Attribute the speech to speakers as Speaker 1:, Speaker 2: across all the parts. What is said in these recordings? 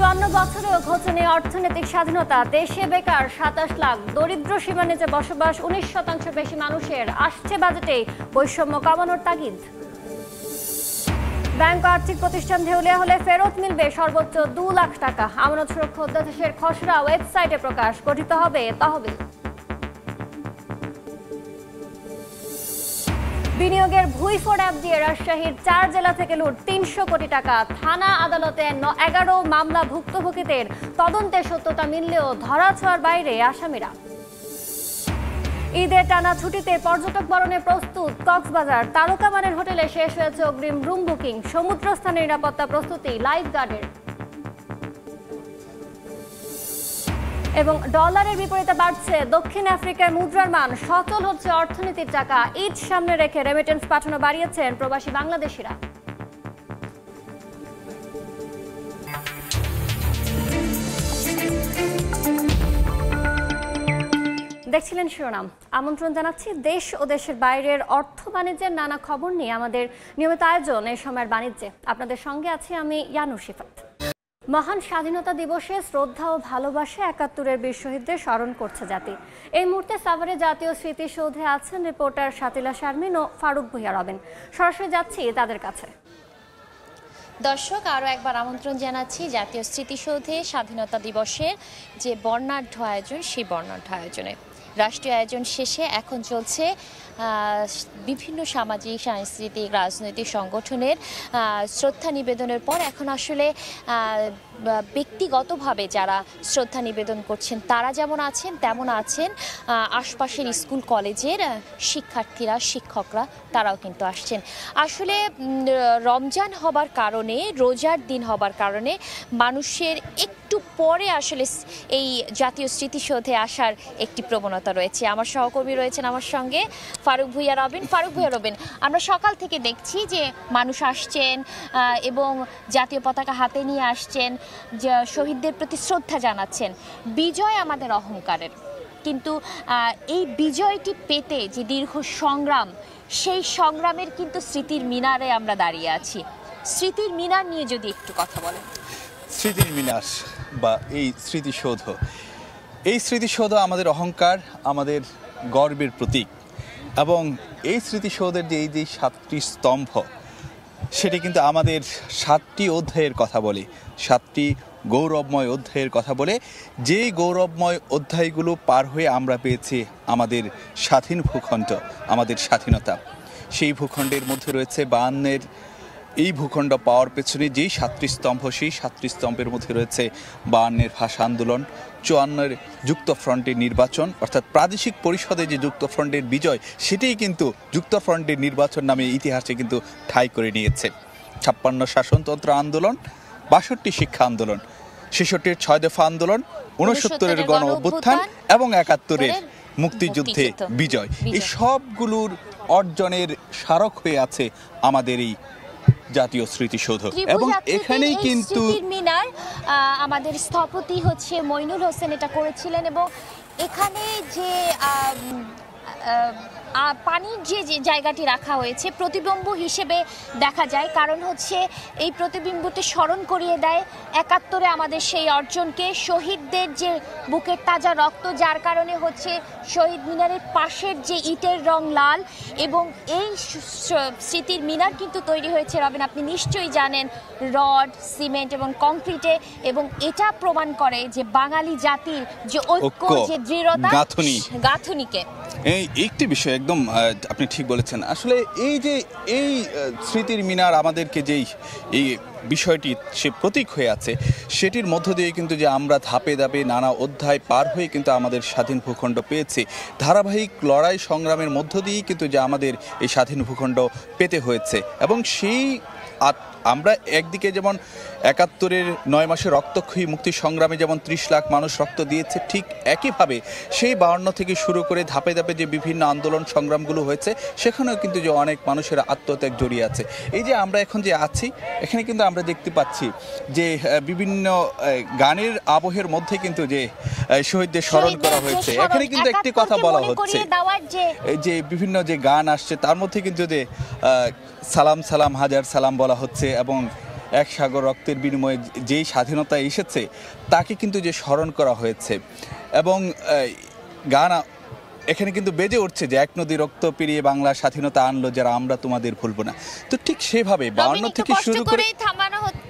Speaker 1: 54 বছরেও ঘোচেনি অর্থনৈতিক স্বাধীনতা। দেশে বেকার 27 লাখ, দরিদ্র সীমা নিচে বসবাস 19% বেশি মানুষের। আসছে বাজেটে বৈষম্য কমানোর তাগিদ। ব্যাংক আর্থিক প্রতিষ্ঠান দেউলিয়া হলে ফেরত মিলবে সর্বোচ্চ 2 লাখ টাকা। আমানত সুরক্ষা অধ্যাদেশের খসড়া ওয়েবসাইটে প্রকাশ, গঠিত হবে তহবিল। বিনিয়োগের ভুইফোড় অ্যাপ দিয়ে রাজশাহীর 4 জেলা থেকে লুট 300 কোটি টাকা। থানা আদালতে 11 মামলা ভুক্তভোগীদের। তদন্তে সত্যতা মিললেও ধরাছোঁয়ার বাইরে আসামিরা। ঈদের টানা ছুটিতে পর্যটক বরণে প্রস্তুত কক্সবাজার। তারকামানের হোটেলে শেষ হয়েছে অগ্রিম রুম বুকিং। সমুদ্রস্থানের নিরাপত্তা প্রস্তুতি লাইফ গার্ডের। এবং ডলারের বিপরীতে বাড়ছে দক্ষিণ আফ্রিকার মুদ্রার মান। সচল হচ্ছে অর্থনীতির চাকা। ঈদ সামনে রেখে রেমিটেন্স পাঠানো বাড়িয়েছেন প্রবাসী বাংলাদেশিরা। দেখছিলেন শিরোনাম। আমন্ত্রণ জানাচ্ছি দেশ ও দেশের বাইরের অর্থ বাণিজ্যের নানা খবর নিয়ে আমাদের নিয়মিত আয়োজন এই সময়ের বাণিজ্যে। আপনাদের সঙ্গে আছি আমি ইয়ানুর শিফাত। মহান স্বাধীনতা দিবসে শ্রদ্ধা ও ভালোবাসা ৭১-এর বীর শহীদদের স্মরণ করছে জাতি। এই মুহূর্তে সাভারে জাতীয় স্মৃতিসৌধে আছেন রিপোর্টার শাতিলা শারমিন ও ফারুক ভূঁইয়া রবেন। সরাসরি যাচ্ছি তাদের কাছে।
Speaker 2: দর্শক, আরও একবার আমন্ত্রণ জানাচ্ছি জাতীয় স্মৃতিসৌধে স্বাধীনতা দিবসের যে বর্ণাঢ্য আয়োজন, সেই বর্ণাঢ্য আয়োজনে। রাষ্ট্রীয় আয়োজন শেষে এখন চলছে বিভিন্ন সামাজিক, সাংস্কৃতিক, রাজনৈতিক সংগঠনের শ্রদ্ধা নিবেদনের পর এখন আসলে ব্যক্তিগতভাবে যারা শ্রদ্ধা নিবেদন করছেন তারা যেমন আছেন তেমন আছেন আশপাশের স্কুল কলেজের শিক্ষার্থীরা, শিক্ষকরা, তারাও কিন্তু আসছেন। আসলে রমজান হবার কারণে, রোজার দিন হবার কারণে মানুষের একটু পরে আসলে এই জাতীয় স্মৃতিসৌধে আসার একটি প্রবণতা রয়েছে। আমার সহকর্মী রয়েছেন আমার সঙ্গে, ফারুক ভূঁইয়া রবেন। ফারুক ভূঁইয়া রবেন, আমরা সকাল থেকে দেখছি যে মানুষ আসছেন এবং জাতীয় পতাকা হাতে নিয়ে আসছেন, শহীদদের প্রতি শ্রদ্ধা জানাচ্ছেন। বিজয় আমাদের অহংকারের, কিন্তু এই বিজয়টি পেতে যে দীর্ঘ সংগ্রাম, সেই সংগ্রামের কিন্তু স্মৃতির মিনারে আমরা দাঁড়িয়ে আছি। স্মৃতির মিনার নিয়ে যদি একটু কথা বলেন।
Speaker 3: স্মৃতির মিনার বা এই স্মৃতিসৌধ, এই স্মৃতিসৌধ আমাদের অহংকার, আমাদের গর্বের প্রতীক। এবং এই স্মৃতিসৌধের যে এই যে 7টি স্তম্ভ, সেটি কিন্তু আমাদের 7টি অধ্যায়ের কথা বলে, 7টি গৌরবময় অধ্যায়ের কথা বলে। যেই গৌরবময় অধ্যায়গুলো পার হয়ে আমরা পেয়েছি আমাদের স্বাধীন ভূখণ্ড, আমাদের স্বাধীনতা। সেই ভূখণ্ডের মধ্যে রয়েছে 52-এর এই ভূখণ্ড পাওয়ার পেছনে যেই 7টি স্তম্ভ, সেই 7টি স্তম্ভের মধ্যে রয়েছে 52-এর ভাষা আন্দোলন, 54-এর যুক্তফ্রন্টের নির্বাচন, অর্থাৎ প্রাদেশিক পরিষদে যে যুক্তফ্রন্টের বিজয়, সেটাই কিন্তু যুক্তফ্রন্টের নির্বাচন নামে ইতিহাসে কিন্তু ঠাঁই করে নিয়েছে। 56 শাসনতন্ত্র আন্দোলন, 62 শিক্ষা আন্দোলন, 66-এর 6 দফা আন্দোলন, 69-এর গণ অভ্যুত্থান এবং 71-এর মুক্তিযুদ্ধে বিজয়। এই সবগুলোর অর্জনের স্মারক হয়ে আছে আমাদের এই জাতীয় স্মৃতিসৌধ। এবং এখানেই কিন্তু
Speaker 2: মিনার, আমাদের স্থপতি হচ্ছে মইনুল হোসেন এটা করেছিলেন। এবং এখানে যে পানির যে জায়গাটি রাখা হয়েছে প্রতিবিম্ব হিসেবে দেখা যায়, কারণ হচ্ছে এই প্রতিবিম্বটি স্মরণ করিয়ে দেয় 71-এ আমাদের সেই অর্জনকে, শহীদদের যে বুকের তাজা রক্ত, যার কারণে হচ্ছে শহীদ মিনারের পাশের যে ইটের রং লাল। এবং এই স্মৃতির মিনার কিন্তু তৈরি হয়েছে রবেন, আপনি নিশ্চয়ই জানেন, রড, সিমেন্ট এবং কংক্রিটে। এবং এটা প্রমাণ করে যে বাঙালি জাতির যে ঐক্য, যে দৃঢ়তা, গাঁথুনিকে।
Speaker 3: এই একটি বিষয় একদম আপনি ঠিক বলেছেন। আসলে এই যে এই স্মৃতির মিনার আমাদেরকে যেই এই বিষয়টি সে প্রতীক হয়ে আছে, সেটির মধ্য দিয়ে কিন্তু যে আমরা ধাপে ধাপে নানা অধ্যায় পার হয়ে কিন্তু আমাদের স্বাধীন ভূখণ্ড পেয়েছি। ধারাবাহিক লড়াই সংগ্রামের মধ্য দিয়েই কিন্তু যে আমাদের এই স্বাধীন ভূখণ্ড পেতে হয়েছে। এবং সেই আমরা একদিকে যেমন 71-এর 9 মাসে রক্তক্ষয়ী মুক্তি সংগ্রামে যেমন 30 লাখ মানুষ রক্ত দিয়েছে, ঠিক একইভাবে সেই 52 থেকে শুরু করে ধাপে ধাপে যে বিভিন্ন আন্দোলন সংগ্রামগুলো হয়েছে, সেখানেও কিন্তু যে অনেক মানুষের আত্মত্যাগ জড়িয়ে আছে। এই যে আমরা এখন যে আছি, এখানে কিন্তু আমরা দেখতে পাচ্ছি যে বিভিন্ন গানের আবহের মধ্যে কিন্তু যে শহীদদের স্মরণ করা হয়েছে। এখানে কিন্তু একটি কথা বলা হচ্ছে যে বিভিন্ন যে গান আসছে, তার মধ্যে কিন্তু যে সালাম সালাম হাজার সালাম বলা হচ্ছে এবং এক সাগর রক্তের বিনিময়ে যেই স্বাধীনতা এসেছে তাকে কিন্তু যে স্মরণ করা হয়েছে এবং গান এখানে কিন্তু বেজে উঠছে যে এক নদী রক্ত পেরিয়ে বাংলা স্বাধীনতা আনলো যারা আমরা তোমাদের ভুলবো না। তো ঠিক সেভাবে 52 থেকে শুরু করে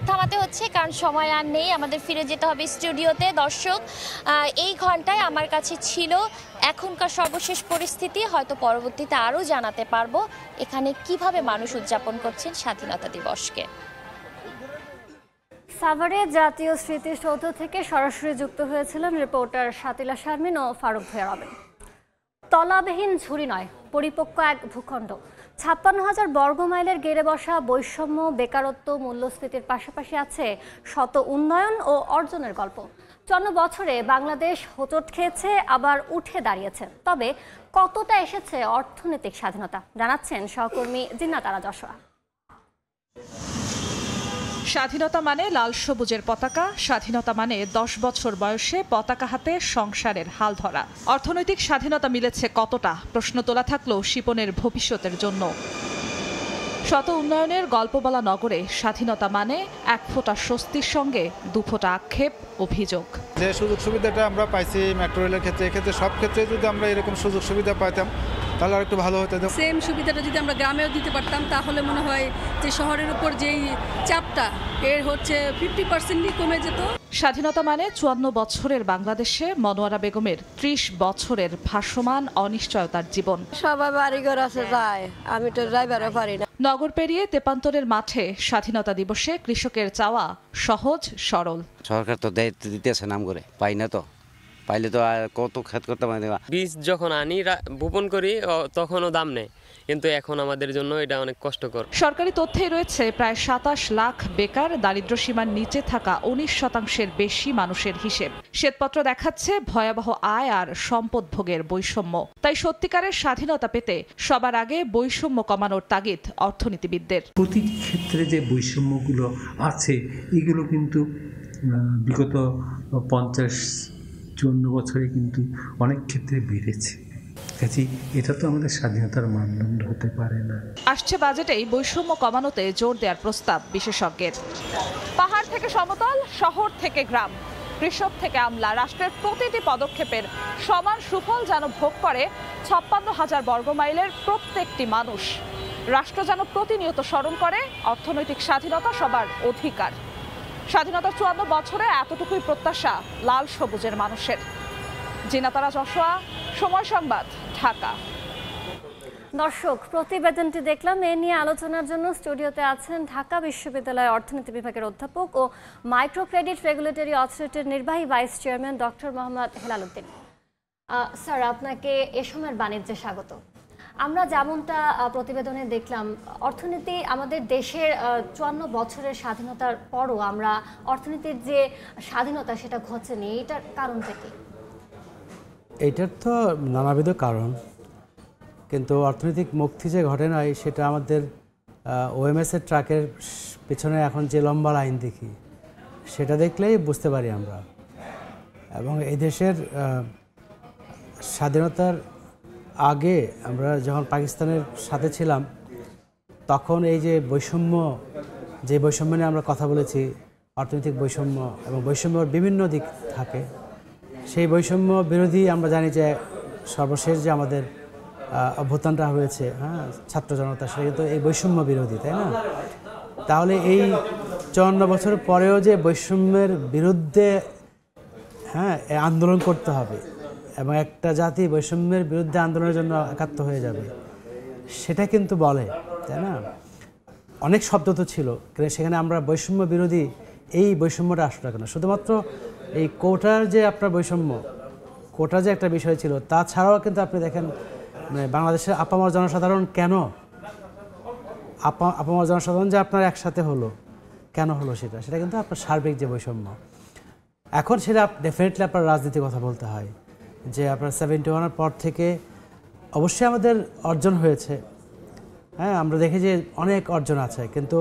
Speaker 2: থামাতে হচ্ছে কারণ সময় আর নেই, আমাদের ফিরে যেতে হবে স্টুডিওতে। দর্শক, এই ঘন্টায় আমার কাছে ছিল এখনকার সর্বশেষ পরিস্থিতি, হয়তো পরবর্তীতে আরও জানাতে পারবো এখানে কিভাবে মানুষ উদযাপন করছেন স্বাধীনতা দিবসকে।
Speaker 1: সাভারে জাতীয় স্মৃতিসৌধ থেকে সরাসরি যুক্ত হয়েছিলেন রিপোর্টার শাতিলা শারমিন ও ফারুক ভূঁইয়া রবিন। তলাবিহীন ঝুড়ি নয়, পরিপক্ক এক ভূখণ্ড। ৫৬,০০০ বর্গমাইলের গেড়ে বসা বৈষম্য, বেকারত্ব, মূল্যস্ফীতির পাশাপাশি আছে শত উন্নয়ন ও অর্জনের গল্প। ৫৪ বছরে বাংলাদেশ হোঁচট খেয়েছে, আবার উঠে দাঁড়িয়েছে। তবে কতটা এসেছে অর্থনৈতিক স্বাধীনতা, জানাচ্ছেন সহকর্মী জিন্নাতারা যশোয়া।
Speaker 4: স্বাধীনতা মানে লাল সবুজের পতাকা, স্বাধীনতা মানে 10 বছর বয়সে পতাকা হাতে সংসারের হাল ধরা। অর্থনৈতিক স্বাধীনতা মিলেছে কতটা প্রশ্ন তোলা থাকলো শিপনের ভবিষ্যতের জন্য। শত উন্নয়নের গল্প বলা নগরে স্বাধীনতা মানে এক ফোঁটা স্বস্তির সঙ্গে দুফোঁটা আক্ষেপ, অভিযোগ।
Speaker 5: যে সুযোগ সুবিধাটা আমরা পাইছি মেট্রো রেলের ক্ষেত্রে, এক্ষেত্রে সব ক্ষেত্রে যদি আমরা এরকম সুযোগ সুবিধা পাইতাম তাহলে আর একটু ভালো হতো।
Speaker 6: সেম সুবিধাটা যদি আমরা গ্রামেও দিতে পারতাম তাহলে মনে হয় যে শহরের উপর যেই চাপটা এর হচ্ছে 50% কমে যেত।
Speaker 4: স্বাধীনতা মানে 54 বছরের বাংলাদেশে মনোয়ারা বেগমের 30 বছরের ভাসমান অনিশ্চয়তার জীবন।
Speaker 7: সবাই বাড়িঘর আছে যায়, আমি তো যাইবারও পারি না।
Speaker 4: নগর পেরিয়ে তেপান্তরের মাঠে স্বাধীনতা দিবসে কৃষকের চাওয়া সহজ সরল।
Speaker 8: সরকার তো দায়িত্ব দিতেছে নাম করে, পাই না তো, পাইলে তো আর কত খেত করতে পারি।
Speaker 9: বীজ যখন আনি বপন করি তখনও দাম নেই, কিন্তু এখন আমাদের জন্য এটা অনেক কষ্টকর।
Speaker 4: সরকারি তথ্যে রয়েছে প্রায় 27 লাখ বেকার, দারিদ্র সীমার নিচে থাকা 19% বেশি মানুষের হিসেব। শ্বেতপত্র দেখাচ্ছে ভয়াবহ আয় আর সম্পদ ভোগের বৈষম্য। তাই সত্যিকারের স্বাধীনতা পেতে সবার আগে বৈষম্য কমানোর তাগিদ অর্থনীতিবিদদের।
Speaker 10: প্রতিটি ক্ষেত্রে যে বৈষম্যগুলো আছে এগুলো কিন্তু বিগত 50-54 বছরে কিন্তু অনেক ক্ষেত্রে বেড়েছে। এটা তো আমাদের স্বাধীনতার মানদণ্ড হতে পারে না।
Speaker 4: আসছে বাজেটেই বৈষম্য কমানোতে জোর দেওয়ার প্রস্তাব বিশেষজ্ঞের। পাহাড় থেকে সমতল, শহর থেকে গ্রাম, কৃষক থেকে আমলা, রাষ্ট্রের প্রতিটি পদক্ষেপের সমান সুফল যেন ভোগ করে 56,000 বর্গমাইলের প্রত্যেকটি মানুষ। রাষ্ট্র যেন প্রতিনিয়ত স্মরণ করে অর্থনৈতিক স্বাধীনতা সবার অধিকার। স্বাধীনতার 54 বছরে এতটুকুই প্রত্যাশা লাল সবুজের মানুষের। জিনাতারা যশোয়া, সময় সংবাদ, ঢাকা।
Speaker 1: দর্শক, প্রতিবেদনটি দেখলাম। এ নিয়ে আলোচনার জন্য স্টুডিওতে আছেন ঢাকা বিশ্ববিদ্যালয়ের অর্থনীতি বিভাগের অধ্যাপক ও মাইক্রো ক্রেডিট রেগুলেটরি অথরিটির নির্বাহী vice chairman doctor Mohammad Helal Uddin. Sir, আপনাকে এ সময়ের বাণিজ্যে স্বাগত। আমরা যেমনটা প্রতিবেদনে দেখলাম, অর্থনীতি আমাদের দেশের 54 বছরের স্বাধীনতার পরও আমরা অর্থনীতির যে স্বাধীনতা সেটা ঘটেনি, এটার কারণটা কি?
Speaker 11: এটার তো নানাবিধ কারণ, কিন্তু অর্থনৈতিক মুক্তি যে ঘটে নয় সেটা আমাদের ওএমএসের ট্রাকের পেছনে এখন যে লম্বা লাইন দেখি সেটা দেখলেই বুঝতে পারি আমরা। এবং এই দেশের স্বাধীনতার আগে আমরা যখন পাকিস্তানের সাথে ছিলাম তখন এই যে বৈষম্য নিয়ে আমরা কথা বলেছি, অর্থনৈতিক বৈষম্য এবং বৈষম্যর বিভিন্ন দিক থাকে, সেই বৈষম্য বিরোধী আমরা জানি যে সর্বশেষ যে আমাদের অভ্যুত্থানটা হয়েছে, ছাত্র জনতা, সেটা কিন্তু এই বৈষম্য বিরোধী, তাই না? তাহলে এই 54 বছর পরেও যে বৈষম্যের বিরুদ্ধে আন্দোলন করতে হবে এবং একটা জাতি বৈষম্যের বিরুদ্ধে আন্দোলনের জন্য একাত্ম হয়ে যাবে, সেটা কিন্তু বলে, তাই না? অনেক শব্দ তো ছিল, সেখানে আমরা বৈষম্য বিরোধী এই বৈষম্যটা আসলো কেন? শুধুমাত্র এই কোটার যে আপনার বৈষম্য, কোটার যে একটা বিষয় ছিল, তাছাড়াও কিন্তু আপনি দেখেন মানে বাংলাদেশের আপামর জনসাধারণ কেন আপামর জনসাধারণ যে আপনার একসাথে হলো, কেন হলো সেটা কিন্তু আপনার সার্বিক যে বৈষম্য। এখন সেটা ডেফিনেটলি আপনার রাজনীতির কথা বলতে হয় যে আপনার 71-এর পর থেকে অবশ্যই আমাদের অর্জন হয়েছে, আমরা দেখি যে অনেক অর্জন আছে, কিন্তু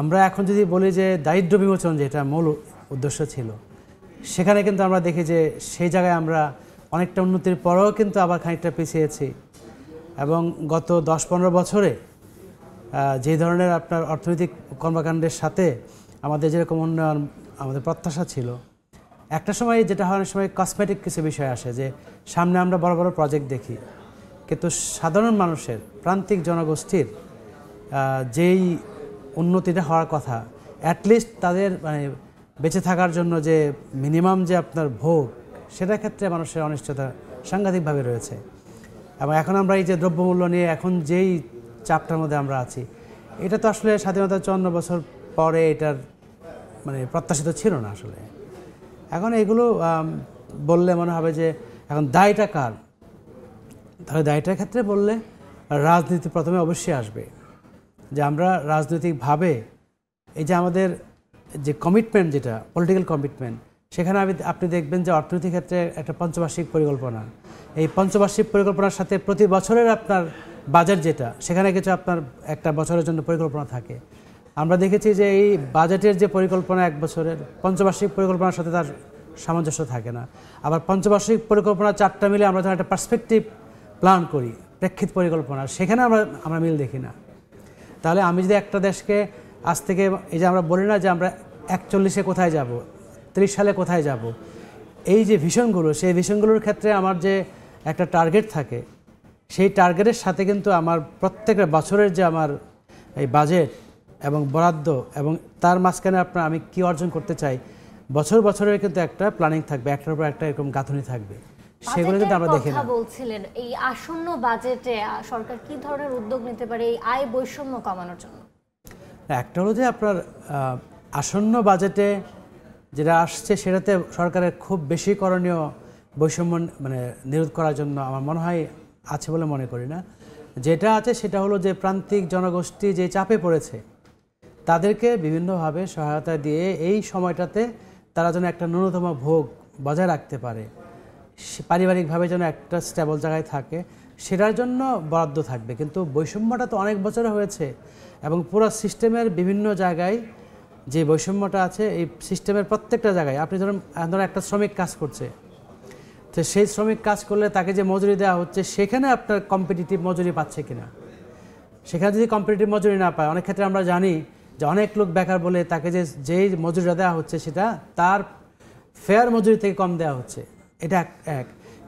Speaker 11: আমরা এখন যদি বলি যে দারিদ্র বিমোচন যেটা মূল উদ্দেশ্য ছিল, সেখানে কিন্তু আমরা দেখি যে সেই জায়গায় আমরা অনেকটা উন্নতির পরেও কিন্তু আবার খানিকটা পিছিয়েছি। এবং গত 10-15 বছরে যে ধরনের আপনার অর্থনৈতিক কর্মকাণ্ডের সাথে আমাদের যেরকম উন্নয়ন আমাদের প্রত্যাশা ছিল, একটা সময় যেটা হয় অনেক সময় কসমেটিক কিছু বিষয় আসে যে সামনে আমরা বড় বড় প্রজেক্ট দেখি, কিন্তু সাধারণ মানুষের প্রান্তিক জনগোষ্ঠীর যেই উন্নতিটা হওয়ার কথা, অ্যাটলিস্ট তাদের মানে বেঁচে থাকার জন্য যে মিনিমাম যে আপনার ভোগ, সেটার ক্ষেত্রে মানুষের অনিশ্চয়তা সাংঘাতিকভাবে রয়েছে। এবং এখন আমরা এই যে দ্রব্যমূল্য নিয়ে এখন যেই চাপটার মধ্যে আমরা আছি, এটা তো আসলে স্বাধীনতা 54 বছর পরে এটার মানে প্রত্যাশিত ছিল না আসলে। এখন এগুলো বললে মনে হবে যে এখন দায়টা কার, তাহলে দায়টার ক্ষেত্রে বললে রাজনীতি প্রথমে অবশ্যই আসবে, যে আমরা রাজনৈতিকভাবে এই যে আমাদের যে কমিটমেন্ট, যেটা পলিটিক্যাল কমিটমেন্ট, সেখানে আপনি দেখবেন যে অর্থনীতির ক্ষেত্রে একটা পঞ্চবার্ষিক পরিকল্পনা, এই পঞ্চবার্ষিক পরিকল্পনার সাথে প্রতি বছরের আপনার বাজেট যেটা, সেখানে কিছু আপনার একটা বছরের জন্য পরিকল্পনা থাকে। আমরা দেখেছি যে এই বাজেটের যে পরিকল্পনা এক বছরের, পঞ্চবার্ষিক পরিকল্পনার সাথে তার সামঞ্জস্য থাকে না। আবার পঞ্চবার্ষিক পরিকল্পনা 4টা মিলে আমরা যখন একটা পার্সপেক্টিভ প্ল্যান করি, প্রেক্ষিত পরিকল্পনা, সেখানে আমরা মিল দেখি না। তাহলে আমি যদি একটা দেশকে আজ থেকে, এই যে আমরা বলি না যে আমরা 41-এ কোথায় যাব, 30 সালে কোথায় যাব, এই যে ভিশনগুলো, সেই ভিশনগুলোর ক্ষেত্রে আমার যে একটা টার্গেট থাকে, সেই টার্গেটের সাথে কিন্তু আমার প্রত্যেকটা বছরের যে আমার এই বাজেট এবং বরাদ্দ এবং তার মাঝখানে আমি কি অর্জন করতে চাই, বছরের কিন্তু একটা প্ল্যানিং থাকবে, একটার উপর একটা এরকম গাঁথনি থাকবে, সেগুলো কিন্তু আমরা দেখি না।
Speaker 1: বলছিলেন এই আসন্ন বাজেটে সরকার কি ধরনের উদ্যোগ নিতে পারে এই আয় বৈষম্য কমানোর জন্য?
Speaker 11: একটা হলো যে আপনার আসন্ন বাজেটে যেটা আসছে, সেটাতে সরকারের খুব বেশি করণীয় বৈষম্য মানে নিরোধ করার জন্য আমার মনে হয় আছে বলে মনে করি না। যেটা আছে সেটা হলো যে প্রান্তিক জনগোষ্ঠী যে চাপে পড়েছে, তাদেরকে বিভিন্নভাবে সহায়তা দিয়ে এই সময়টাতে তারা যেন একটা ন্যূনতম ভোগ বজায় রাখতে পারে, পারিবারিকভাবে যেন একটা স্টেবল জায়গায় থাকে, সেটার জন্য বরাদ্দ থাকবে। কিন্তু বৈষম্যটা তো অনেক বছরে হয়েছে এবং পুরো সিস্টেমের বিভিন্ন জায়গায় যে বৈষম্যটা আছে, এই সিস্টেমের প্রত্যেকটা জায়গায় আপনি ধরুন একটা শ্রমিক কাজ করছে, তো সেই শ্রমিক কাজ করলে তাকে যে মজুরি দেওয়া হচ্ছে, সেখানে আপনার কম্পিটিটিভ মজুরি পাচ্ছে কিনা, সেখানে যদি কম্পিটিটিভ মজুরি না পায়, অনেক ক্ষেত্রে আমরা জানি যে অনেক লোক বেকার বলে তাকে যেই মজুরিটা দেওয়া হচ্ছে সেটা তার ফেয়ার মজুরি থেকে কম দেওয়া হচ্ছে, এটা এক।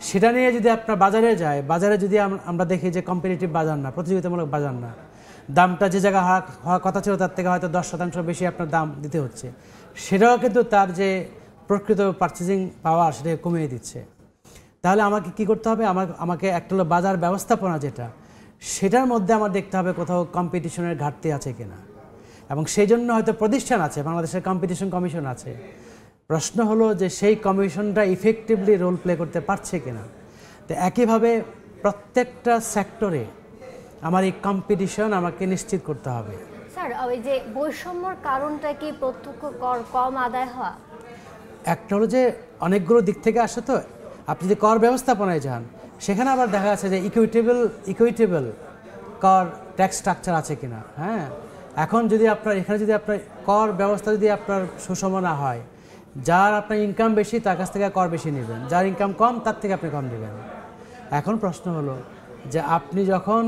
Speaker 11: সেটা নিয়ে যদি আপনার বাজারে যায়, বাজারে যদি আমরা দেখি যে কম্পিটিটিভ বাজার না, প্রতিযোগিতামূলক বাজার না, দামটা যে জায়গায় হওয়ার কথা ছিল তার থেকে হয়তো 10% বেশি আপনার দাম দিতে হচ্ছে, সেটাও কিন্তু তার যে প্রকৃত পারচেজিং পাওয়ার সেটাকে কমিয়ে দিচ্ছে। তাহলে আমাকে কি করতে হবে? আমাকে একটা হলো বাজার ব্যবস্থাপনা যেটা, সেটার মধ্যে আমার দেখতে হবে কোথাও কম্পিটিশনের ঘাটতি আছে কিনা, এবং সেই জন্য হয়তো প্রতিষ্ঠান আছে, বাংলাদেশের কম্পিটিশন কমিশন আছে। প্রশ্ন হলো যে সেই কমিশনটা ইফেক্টিভলি রোল প্লে করতে পারছে কিনা। তো একইভাবে প্রত্যেকটা সেক্টরে আমার এই কম্পিটিশন আমাকে নিশ্চিত করতে হবে।
Speaker 1: স্যার, ওই যে বৈষম্যর কারণটা কি প্রত্যক্ষ কর কম আদায় হওয়া?
Speaker 11: একটা হলো যে অনেকগুলো দিক থেকে আসে, তো আপনি যদি কর ব্যবস্থাপনায় যান, সেখানে আবার দেখা যাচ্ছে যে ইকুইটেবল কর ট্যাক্স স্ট্রাকচার আছে কিনা। হ্যাঁ, এখন যদি এখানে যদি আপনার কর ব্যবস্থা যদি আপনার সুষম না হয়, যার আপনার ইনকাম বেশি তার কাছ থেকে কর বেশি নেবেন, যার ইনকাম কম তার থেকে আপনি কম নেবেন। এখন প্রশ্ন হলো যে আপনি যখন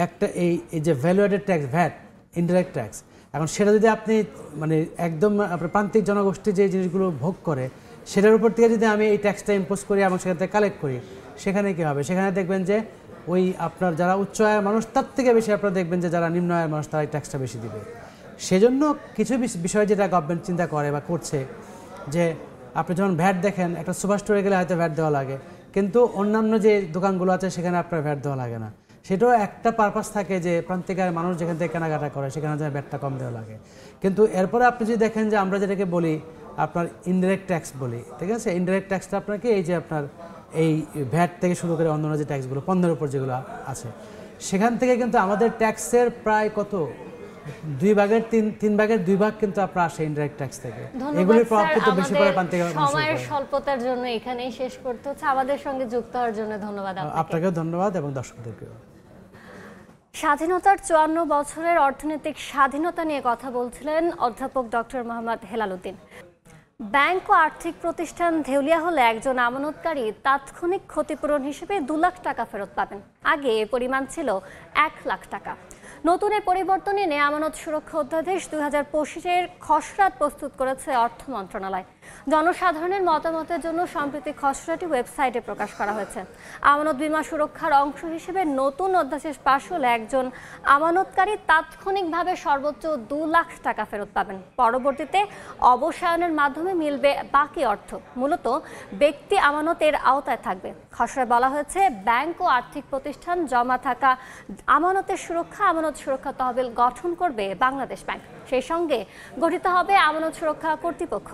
Speaker 11: একটা এই যে value added tax, VAT, indirect tax, এখন সেটা যদি আপনি মানে একদম আপনার প্রান্তিক জনগোষ্ঠী যে জিনিসগুলো ভোগ করে, সেটার উপর থেকে যদি আমি এই ট্যাক্সটা ইম্পোজ করি এবং সেখান থেকে কালেক্ট করি, সেখানে কী হবে? সেখানে দেখবেন যে ওই আপনার যারা উচ্চ আয়ের মানুষ তার থেকে বেশি আপনারা দেখবেন যে যারা নিম্ন আয়ের মানুষ তারা এই ট্যাক্সটা বেশি দিবে। সেজন্য কিছু বিষয় যেটা গভর্নমেন্ট চিন্তা করে বা করছে, যে আপনি যখন ভ্যাট দেখেন, একটা সুপার স্টোরে গেলে হয়তো ভ্যাট দেওয়া লাগে, কিন্তু অন্যান্য যে দোকানগুলো আছে সেখানে আপনার ভ্যাট দেওয়া লাগে না। সেটাও একটা পারপাস থাকে যে প্রান্তিক আয়ের মানুষ যেখান থেকে কেনাকাটা করে সেখানে যেন ভ্যাটটা কম দেওয়া লাগে। কিন্তু এরপরে আপনি যদি দেখেন যে আমরা যেটাকে বলি আপনার ইনডাইরেক্ট ট্যাক্স বলি, ঠিক আছে, ইনডাইরেক্ট ট্যাক্সটা আপনাকে এই যে আপনার এই ভ্যাট থেকে শুরু করে অন্যান্য যে ট্যাক্সগুলো, পণ্যের উপর যেগুলো আছে, সেখান থেকে কিন্তু আমাদের ট্যাক্সের প্রায় কত 2/3 ভাগ কিন্তু আপনার আসে ইনডাইরেক্ট ট্যাক্স থেকে। এগুলির প্রভাব কিন্তু বেশি পড়ে প্রান্তিক
Speaker 1: সময়ের স্বল্পতার জন্য এখানেই শেষ করতে হচ্ছে। আমাদের সঙ্গে যুক্ত হওয়ার জন্য ধন্যবাদ
Speaker 11: আপনাকেও ধন্যবাদ এবং দর্শকদেরকেও।
Speaker 1: স্বাধীনতার 54 বছরের অর্থনৈতিক স্বাধীনতা নিয়ে কথা বলছিলেন অধ্যাপক ডক্টর মোহাম্মদ হেলাল উদ্দিন। ব্যাংক ও আর্থিক প্রতিষ্ঠান দেউলিয়া হলে একজন আমানতকারী তাৎক্ষণিক ক্ষতিপূরণ হিসেবে 2 লাখ টাকা ফেরত পাবেন। আগে এর পরিমাণ ছিল 1 লাখ টাকা। নতুন এই পরিবর্তন এনে আমানত সুরক্ষা অধ্যাদেশ 2025-এর খসড়া প্রস্তুত করেছে অর্থ মন্ত্রণালয়। জনসাধারণের মতামতের জন্য সম্প্রতি খসড়াটি ওয়েবসাইটে প্রকাশ করা হয়েছে। আমানত বীমা সুরক্ষার অংশ হিসেবে নতুন অধ্যাদেশ পাশ হলে একজন আমানতকারী তাৎক্ষণিকভাবে সর্বোচ্চ 2 লাখ টাকা ফেরত পাবেন। পরবর্তীতে অবসায়নের মাধ্যমে মিলবে বাকি অর্থ। মূলত ব্যক্তি আমানতের আওতায় থাকবে। খসড়ায় বলা হয়েছে, ব্যাংক ও আর্থিক প্রতিষ্ঠান জমা থাকা আমানতের আমানত সুরক্ষা তহবিল গঠন করবে বাংলাদেশ ব্যাংক। সেই সঙ্গে গঠিত হবে আমানত সুরক্ষা কর্তৃপক্ষ।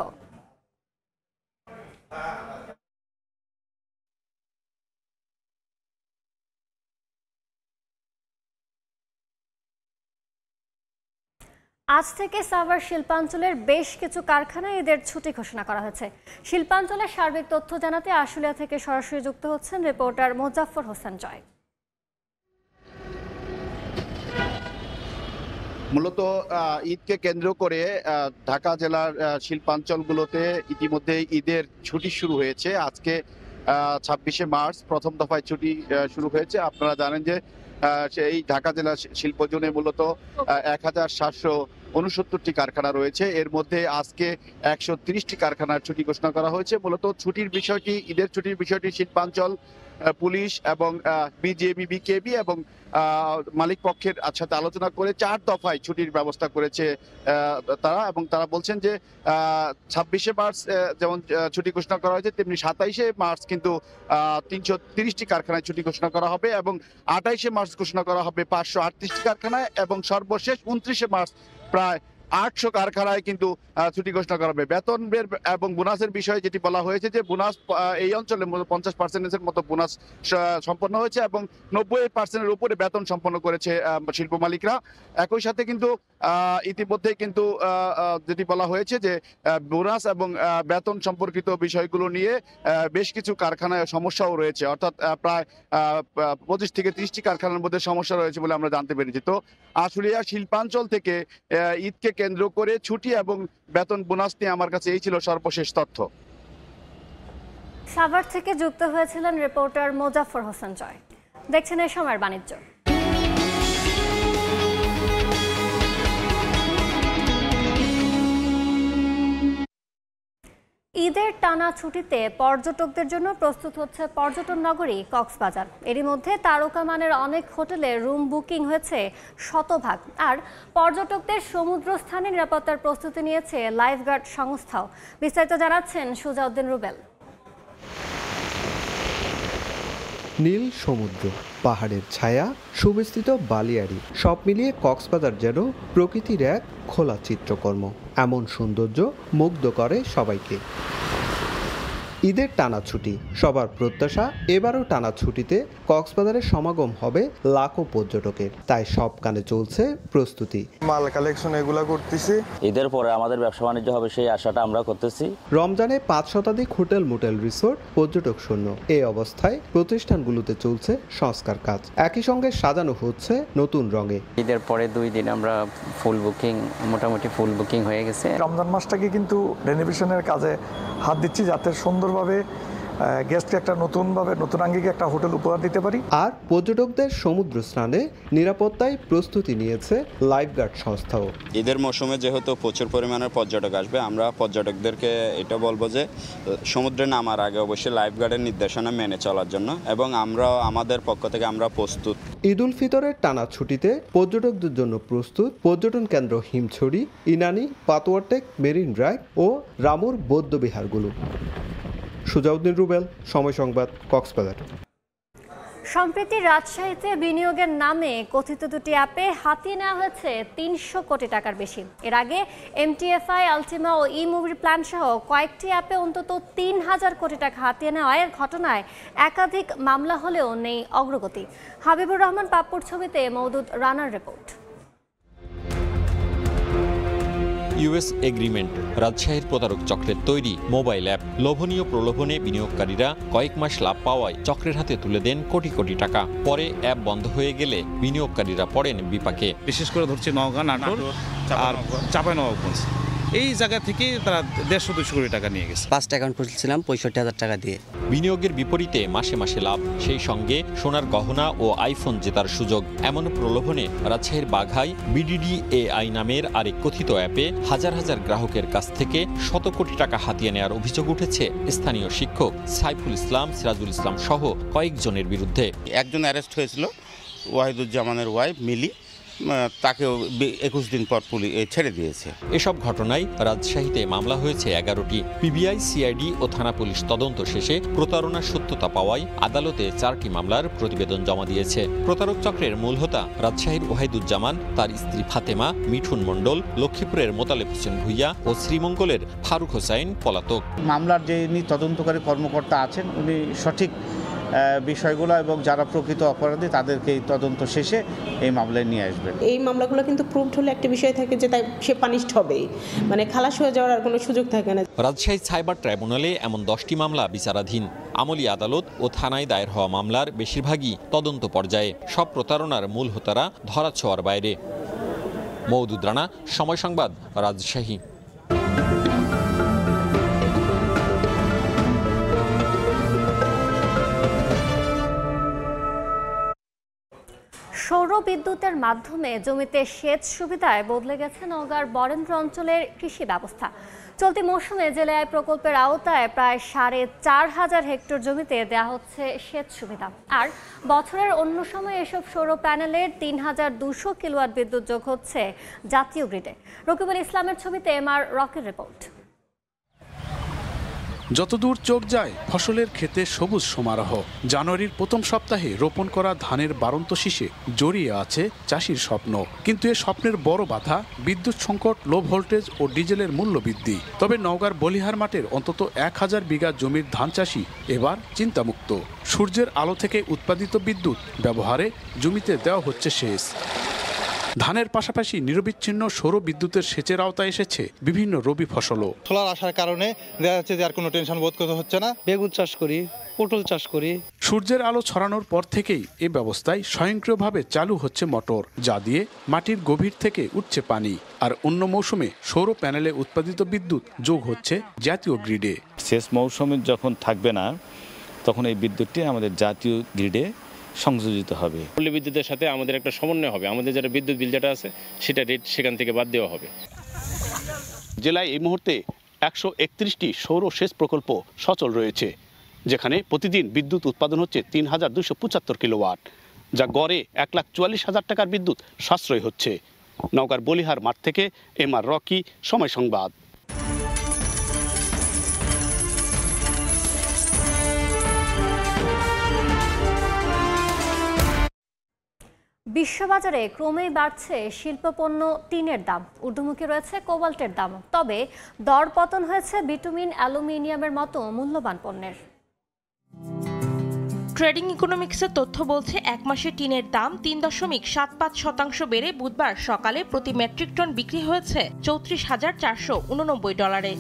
Speaker 1: আজ থেকে সাভার শিল্পাঞ্চলের বেশ কিছু কারখানায় ঈদের ছুটি ঘোষণা করা হয়েছে। শিল্পাঞ্চলের সার্বিক তথ্য জানাতে আশুলিয়া থেকে সরাসরি যুক্ত হচ্ছেন রিপোর্টার মোজাফফর হোসেন জয়।
Speaker 12: মূলত ঈদকে কেন্দ্র করে ঢাকা জেলার শিল্পাঞ্চলগুলোতে ইতিমধ্যে ঈদের ছুটি শুরু হয়েছে। আজকে 26শে মার্চ প্রথম দফায় ছুটি শুরু হয়েছে। আপনারা জানেন যে এই ঢাকা জেলা শিল্প জোনে মূলত 1769টি কারখানা রয়েছে। এর মধ্যে আজকে 130টি কারখানার ছুটি ঘোষণা করা হয়েছে। মূলত ছুটির বিষয়টি, ঈদের ছুটির বিষয়টি শিল্পাঞ্চল, পুলিশ এবং বিজেপি, বিকেবি এবং মালিক পক্ষের সাথে আলোচনা করে 4 দফায় ছুটির ব্যবস্থা করেছে তারা। এবং তারা বলছেন যে 26শে মার্চ যেমন ছুটি ঘোষণা করা হয়েছে, তেমনি 27শে মার্চ কিন্তু 330টি কারখানায় ছুটি ঘোষণা করা হবে এবং 28শে মার্চ ঘোষণা করা হবে 538টি কারখানায় এবং সর্বশেষ 29শে মার্চ প্রায় 800 কারখানায় কিন্তু ছুটি ঘোষণা করা হবে। বেতন এবং বোনাসের বিষয়ে যেটি বলা হয়েছে যে বোনাস এই অঞ্চলে 50%-এর মতো বোনাস সম্পন্ন হয়েছে এবং 90%-এর উপরে বেতন সম্পন্ন করেছে শিল্প মালিকরা। একই সাথে কিন্তু ইতিমধ্যে কিন্তু যেটি বলা হয়েছে যে বোনাস এবং বেতন সম্পর্কিত বিষয়গুলো নিয়ে বেশ কিছু কারখানায় সমস্যাও রয়েছে, অর্থাৎ প্রায় 25 থেকে 30টি কারখানার মধ্যে সমস্যা রয়েছে বলে আমরা জানতে পেরেছি। তো আশুলিয়া শিল্পাঞ্চল থেকে ঈদকে কেন্দ্র করে ছুটি এবং বেতন বোনাস নিয়ে আমার কাছে এই ছিল সর্বশেষ তথ্য।
Speaker 1: সাভার থেকে যুক্ত হয়েছিলেন রিপোর্টার মোজাফফর হোসেন জয়। দেখছেন এই সময়ের বাণিজ্য। ঈদের টানা ছুটিতে পর্যটকদের জন্য প্রস্তুত হচ্ছে পর্যটন নগরী কক্সবাজার। এরই মধ্যে তারকা মানের অনেক হোটেলে রুম বুকিং হয়েছে শতভাগ। আর পর্যটকদের সমুদ্রস্থানে নিরাপত্তার প্রস্তুতি নিয়েছে লাইফগার্ড সংস্থাও। বিস্তারিত জানাচ্ছেন সুজাউদ্দিন রুবেল।
Speaker 13: নীল সমুদ্র, পাহাড়ের ছায়া, সুবিস্তৃত বালিয়াড়ি, সব মিলিয়ে কক্সবাজার যেন প্রকৃতির এক খোলা চিত্রকর্ম। এমন সৌন্দর্য মুগ্ধ করে সবাইকে। ঈদের টানা ছুটি, সবার প্রত্যাশা এবারও টানা ছুটিতে কক্সবাজারের সমাগম হবে লাখো পর্যটকের। তাই সব কানে চলছে প্রস্তুতি।
Speaker 14: মাল কালেকশন এগুলা করতেছি। ঈদের পরে আমাদের ব্যবসা বাণিজ্য হবে সেই আশাটা আমরা করতেছি।
Speaker 13: রমজানে 5 শতাধিক হোটেল, মোটেল, রিসোর্ট পর্যটক শূন্য। এই অবস্থায় প্রতিষ্ঠানগুলোতে চলছে সংস্কার কাজ। একই সঙ্গে সাজানো হচ্ছে নতুন রঙে।
Speaker 15: ঈদের পরে 2 দিন আমরা ফুল বুকিং, মোটামুটি ফুল বুকিং হয়ে গেছে।
Speaker 16: রমজান মাসটাকে কিন্তু রেনোভেশনের কাজে হাত দিচ্ছি, যাতে সুন্দরভাবে গেস্টকে একটা নতুন আঙ্গিকে একটা হোটেল উপহার দিতে পারি।
Speaker 13: আর পর্যটকদের সমুদ্র স্নানে নিরাপত্তায় প্রস্তুতি নিয়েছে লাইফগার্ড সংস্থাও।
Speaker 17: ঈদের মৌসুমে যেহেতু প্রচুর পরিমাণের পর্যটক আসবে, আমরা পর্যটকদেরকে এটা বলবো যে সমুদ্রে নামার আগে অবশ্যই লাইফগার্ডের নির্দেশনা মেনে চলার জন্য, এবং আমরা আমাদের পক্ষ থেকে আমরা প্রস্তুত।
Speaker 13: ঈদ উল ফিতরের টানা ছুটিতে পর্যটকদের জন্য প্রস্তুত পর্যটন কেন্দ্র হিমছড়ি, ইনানি, পাতোয়ারটেক, মেরিন ড্রাইভ ও রামুর বৌদ্ধবিহারগুলো। সুজাউদ্দিন রুবেল, সময় সংবাদ, কক্সবাজার।
Speaker 1: সম্প্রতি রাজশাহীতে বিনিয়োগের নামে কথিত 2টি অ্যাপে হাতিয়ে নেওয়া হয়েছে 300 কোটি টাকার বেশি। এর আগে এমটিএফআই, আলটিমা ও ই-মুভির প্ল্যান সহ কয়েকটি অ্যাপে অন্তত 3000 কোটি টাকা হাতিয়ে নেওয়ার ঘটনায় একাধিক মামলা হলেও নেই অগ্রগতি। হাবিবুর রহমান পাপ্পুর ছবিতে মওদুদ রানার রিপোর্ট।
Speaker 18: ইউএস এগ্রিমেন্ট, রাজশাহীর প্রতারক চক্রের তৈরি মোবাইল অ্যাপ। লোভনীয় প্রলোভনে বিনিয়োগকারীরা কয়েক মাস লাভ পাওয়ায় চক্রের হাতে তুলে দেন কোটি কোটি টাকা। পরে অ্যাপ বন্ধ হয়ে গেলে বিনিয়োগকারীরা পড়েন বিপাকে।
Speaker 19: বিশেষ করে ধরছে নওগাঁ, নাটোর আর চাঁপাইনবাবগঞ্জ। এই জায়গা থেকে তারা 150-200 কোটি টাকা নিয়ে গেছে।
Speaker 8: 5টা অ্যাকাউন্ট খুলছিলাম 65,000 টাকা দিয়ে।
Speaker 18: বিনিয়োগের বিপরীতে মাসে মাসে লাভ, সেই সঙ্গে সোনার গহনা ও আইফোন জেতার সুযোগ, এমন প্রলোভনে রাজশাহীর বাঘায় BDDAI নামের আরেক কথিত অ্যাপে হাজার হাজার গ্রাহকের কাছ থেকে শত কোটি টাকা হাতিয়ে নেওয়ার অভিযোগ উঠেছে স্থানীয় শিক্ষক সাইফুল ইসলাম, সিরাজুল ইসলাম সহ কয়েকজনের বিরুদ্ধে।
Speaker 20: একজন অ্যারেস্ট হয়েছিল, ওয়াহিদুজ্জামানের ওয়াইফ মিলি, তাকেও 21 দিন পর পুলিশ ছেড়ে দিয়েছে।
Speaker 18: এসব ঘটনায় রাজশাহীতে মামলা হয়েছে 11টি। PBI, CID ও থানা পুলিশ তদন্ত শেষে প্রতারণার সত্যতা পাওয়ায় আদালতে 4টি মামলার প্রতিবেদন জমা দিয়েছে। প্রতারক চক্রের মূল হোতা রাজশাহীর ওয়াহিদুজ্জামান, তার স্ত্রী ফাতেমা, মিঠুন মণ্ডল, লক্ষ্মীপুরের মোতালেব হোসেন ভুইয়া ও শ্রীমঙ্গলের ফারুক হোসাইন পলাতক।
Speaker 21: মামলার যে তদন্তকারী কর্মকর্তা আছেন উনি সঠিক বিষয়গুলো এবং যারা প্রকৃত অপরাধী তাদেরকে তদন্ত শেষে এই মামলায় নিয়ে আসবেন।
Speaker 22: এই মামলাগুলো কিন্তু প্রুভড হলে একটা বিষয় থাকে যে তাই সে পানিশড হবেই, মানে খালাস হয়ে যাওয়ার আর কোনো সুযোগ থাকে না।
Speaker 18: রাজশাহী সাইবার ট্রাইব্যুনালে এমন 10টি মামলা বিচারাধীন। আমলি আদালত ও থানায় দায়ের হওয়া মামলার বেশিরভাগই তদন্ত পর্যায়ে। সব প্রতারণার মূল হোতারা ধরাছোঁয়ার বাইরে। মওদুদ রানা, সময় সংবাদ, রাজশাহী।
Speaker 1: সৌর বিদ্যুতের মাধ্যমে জমিতে সেচ সুবিধায় বদলে গেছে নওগাঁর বরেন্দ্র অঞ্চলের কৃষি ব্যবস্থা। চলতি মৌসুমে জেলায় প্রকল্পের আওতায় প্রায় 4,500 হেক্টর জমিতে দেওয়া হচ্ছে সেচ সুবিধা। আর বছরের অন্য সময় এসব সৌর প্যানেলের 3,200 কিলোওয়াট বিদ্যুৎ যোগ হচ্ছে জাতীয় গ্রিডে। রকিবুল ইসলামের ছবিতে MR রকের রিপোর্ট।
Speaker 23: যতদূর চোখ যায় ফসলের ক্ষেতে সবুজ সমারোহ। জানুয়ারির প্রথম সপ্তাহে রোপণ করা ধানের বাড়ন্ত শীষে জড়িয়ে আছে চাষির স্বপ্ন। কিন্তু এ স্বপ্নের বড় বাধা বিদ্যুৎ সংকট, লো ভোল্টেজ ও ডিজেলের মূল্য বৃদ্ধি। তবে নওগাঁর বলিহার মাঠের অন্তত 1000 বিঘা জমির ধান চাষি এবার চিন্তামুক্ত। সূর্যের আলো থেকে উৎপাদিত বিদ্যুৎ ব্যবহারে জমিতে দেওয়া হচ্ছে সেচ। ধানের পাশাপাশি নিরবিচ্ছিন্ন সৌর বিদ্যুতের সেচের আওতায় এসেছে বিভিন্ন রবি ফসলও।
Speaker 5: সোলার আসার কারণে দেখা যাচ্ছে যে আর কোনো টেনশন বোধ করতে হচ্ছে না। বেগুন চাষ করি, পটল চাষ করি।
Speaker 23: সূর্যের আলো ছড়ানোর পর থেকেই এ ব্যবস্থায় স্বয়ংক্রিয়ভাবে চালু হচ্ছে মোটর, যা দিয়ে মাটির গভীর থেকে উঠছে পানি। আর অন্য মৌসুমে সৌর প্যানেলে উৎপাদিত বিদ্যুৎ যোগ হচ্ছে জাতীয় গ্রিডে।
Speaker 24: শেষ মৌসুমে যখন থাকবে না তখন এই বিদ্যুৎটি আমাদের জাতীয় গ্রিডে সংযোজিত হবে।
Speaker 25: পল্লী বিদ্যুতের সাথে আমাদের একটা সমন্বয় হবে, আমাদের যেটা বিদ্যুৎ বিল যেটা আছে সেটা রেট সেখান থেকে বাদ দেওয়া হবে।
Speaker 26: জেলায় এই মুহূর্তে 131টি সৌর সেচ প্রকল্প সচল রয়েছে, যেখানে প্রতিদিন বিদ্যুৎ উৎপাদন হচ্ছে 3,275 কিলোওয়াট, যা গড়ে 1,44,000 টাকার বিদ্যুৎ সাশ্রয় হচ্ছে। নওগাঁর বলিহার মাঠ থেকে MR রকি, সময় সংবাদ।
Speaker 1: বিশ্ববাজারে ক্রমেই বাড়ছে শিল্পপণ্য টিনের দাম, ঊর্ধ্বমুখী রয়েছে কোবাল্টের দাম। তবে দরপতন হয়েছে বিটুমিন, অ্যালুমিনিয়ামের মতো মূল্যবান পণ্যের।
Speaker 27: ট্রেডিং ইকোনমিক্সের তথ্য বলছে এক মাসে টিনের দাম 3.75% বেড়ে বুধবার সকালে প্রতি মেট্রিক টন বিক্রি হয়েছে $34,489।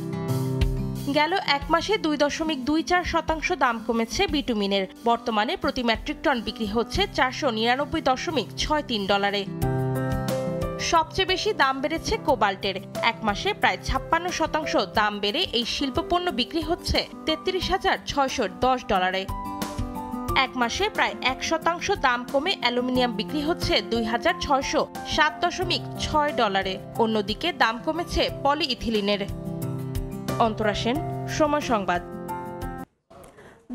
Speaker 27: গেল এক মাসে 2.24% দাম কমেছে বিটুমিনের। বর্তমানে প্রতি মেট্রিক টন বিক্রি হচ্ছে $499.63। সবচেয়ে বেশি দাম বেড়েছে কোবাল্টের। এক মাসে প্রায় 56% দাম বেড়ে এই শিল্পপণ্য বিক্রি হচ্ছে $33,610। এক মাসে প্রায় 1% দাম কমে অ্যালুমিনিয়াম বিক্রি হচ্ছে $2,607.6। অন্যদিকে দাম কমেছে পলিইথিলিনের। অন্তরা সেন, সময় সংবাদ।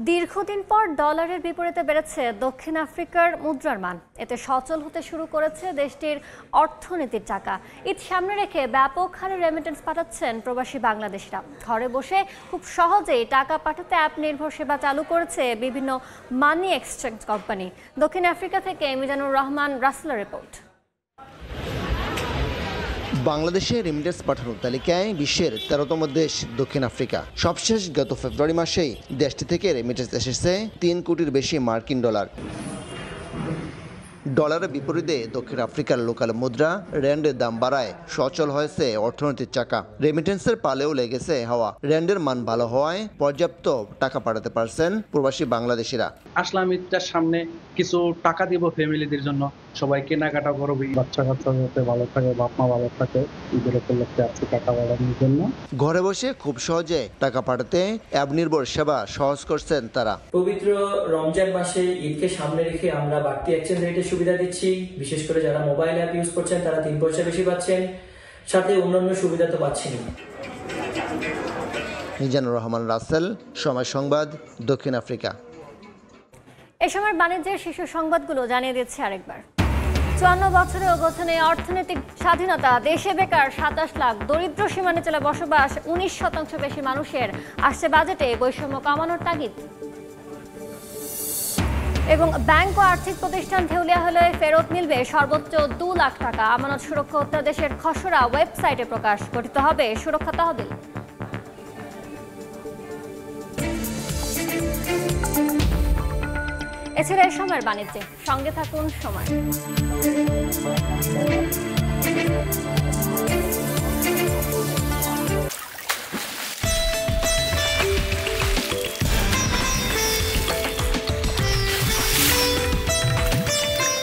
Speaker 1: দীর্ঘদিন পর ডলারের বিপরীতে বেড়েছে দক্ষিণ আফ্রিকার মুদ্রার মান। এতে সচল হতে শুরু করেছে দেশটির অর্থনীতির চাকা। ঈদ সামনে রেখে ব্যাপক হারে রেমিটেন্স পাঠাচ্ছেন প্রবাসী বাংলাদেশিরা। ঘরে বসে খুব সহজেই টাকা পাঠাতে অ্যাপ নির্ভর সেবা চালু করেছে বিভিন্ন মানি এক্সচেঞ্জ কোম্পানি। দক্ষিণ আফ্রিকা থেকে মিজানুর রহমান রাসেলের রিপোর্ট।
Speaker 28: বাংলাদেশে রেমিটেন্স পাঠানোর তালিকায় বিশ্বের 13তম দেশ দক্ষিণ আফ্রিকা। সবশেষ গত ফেব্রুয়ারি মাসেই দেশটি থেকে রেমিটেন্স এসেছে 3 কোটির বেশি মার্কিন ডলার। ডলারের বিপরীতে দক্ষিণ আফ্রিকার লোকাল মুদ্রা র্যান্ডের দাম বাড়ায় সচল হয়েছে অর্থনীতির চাকা। রেমিটেন্সের পালেও লেগেছে হাওয়া। র্যান্ডের মান ভালো হওয়ায় পর্যাপ্ত টাকা পাঠাতে পারছেন প্রবাসী বাংলাদেশিরা।
Speaker 2: আসলাম ঈদটার সামনে কিছু টাকা দিব ফ্যামিলিদের জন্য, সবাই কেনাকাটা করবে, বাচ্চা কাচ্চা যাতে ভালো থাকে, বাপ মা ভালো থাকে, ঈদের উপলক্ষে আছে টাকা পাঠানোর জন্য।
Speaker 28: ঘরে বসে খুব সহজে টাকা পাঠাতে অ্যাপ নির্ভর সেবা সহজ করছেন তারা।
Speaker 3: পবিত্র রমজান মাসে ঈদকে সামনে রেখে আমরা বাড়তি এক্সচেঞ্জ রেটের সুবিধা দিচ্ছি। বিশেষ করে যারা মোবাইল অ্যাপ ইউজ করছেন তারা 3 পয়সা বেশি পাচ্ছেন, সাথে অন্যান্য সুবিধা তো পাচ্ছেন।
Speaker 28: মিজানুর রহমান রাসেল, সময় সংবাদ, দক্ষিণ আফ্রিকা।
Speaker 1: এই সময় বাণিজ্যের শীর্ষ সংবাদগুলো জানিয়ে দিচ্ছে আরেকবার। 54 বছরেও গোছানো অর্থনৈতিক স্বাধীনতা, দেশে বেকার 27 লাখ, দরিদ্র সীমানাচলে বসবাস 19% বেশি মানুষের, আসছে বাজেটে বৈষম্য কমানোর তাগিদ। এবং ব্যাংক ও আর্থিক প্রতিষ্ঠান দেউলিয়া হলে ফেরত মিলবে সর্বোচ্চ 2 লাখ টাকা। আমানত সুরক্ষা অধ্যাদেশের খসড়া ওয়েবসাইটে প্রকাশ, গঠিত হবে সুরক্ষা তহবিল। এছাড়া এই সময়ের বাণিজ্যে সঙ্গে থাকুন সময়।